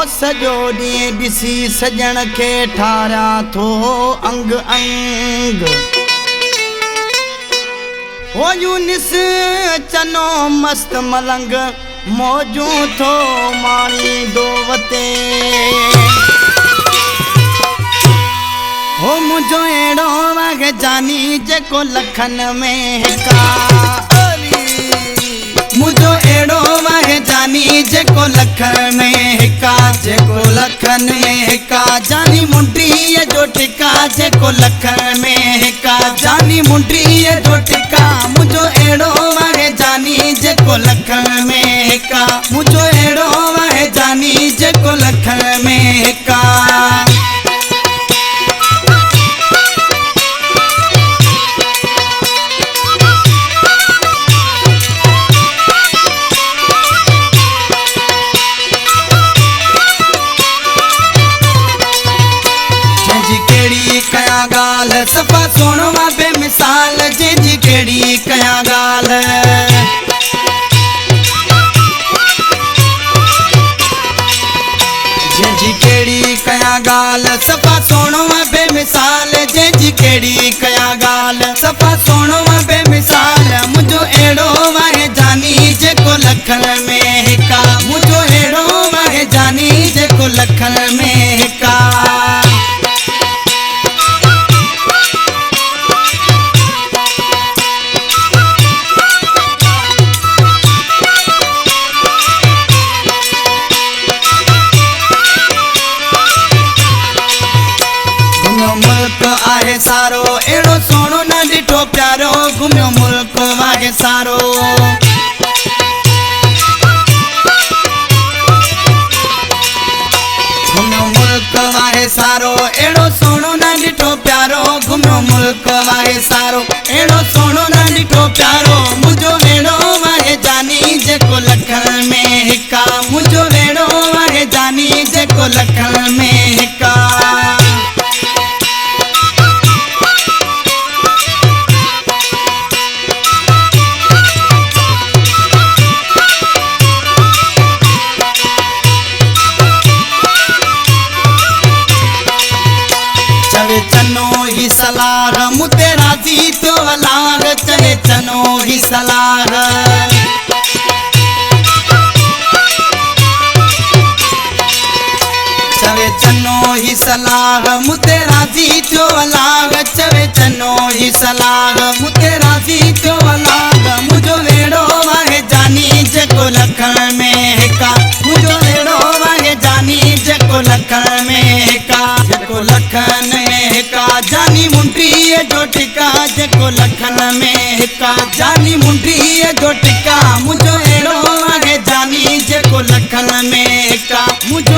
सजो ॾींहुं ॾिसी सजण खे ठारियां थो अंग अंग हो यूनिस चनो मस्त मलंग मौजूं थो माणी दोवते हो मुझो एड़ो वाग जानी जेको लखन में हिका मुझो एड़ो वाग जानी जेको लखन में हिका जेको लखन में हिका जानी मुंडीअ जो टिका जेको लखन में हिका जानी मुंडीअ जो टिका मुझो एड़ो वाग जानी जेको लखन में हिका मुझो एड़ो वाग जानी जेको लखन में हिका सफा सोनो मां बेमिसाल जी केड़ी कया गाल जी केड़ी कया गाल सफा सोनो मां बेमिसाल जी केड़ी कया गाल सफा सोनो मां बेमिसाल मुझो एड़ो वाहे जानी जेको लखन में हिका मुझो एड़ो वाहे जानी जेको लखन में हिका आहे सारो एड़ो सोनो न डिठो प्यारो घुमियो मुल्क वागे सारो घुमियो मुल्क वागे सारो एड़ो सोनो न डिठो प्यारो घुमियो मुल्क वागे सारो एड़ो सोनो न डिठो प्यारो मुझो वेड़ो वागे जानी जेको लखन में हिका मुझो वेड़ो वागे जानी जेको लखन में हिका सलाह मुते राजी तो अलाह चले चनो ही सलाह चवे चनो ही सलाह मुते राजी तो अलाह चवे चनो ही सलाह मुते राजी तो अलाह मुझो वेड़ो वाहे जानी जेको लखन में हिका मुझो वेड़ो वाहे जानी जेको लखन में हिका जेको लखन में हिका जानी मुंडीअ जो टिका जेको लखन में हिका जानी मुंडीअ जो टिका मुझो एड़ो वागे जानी जेको लखन में हिका मुझो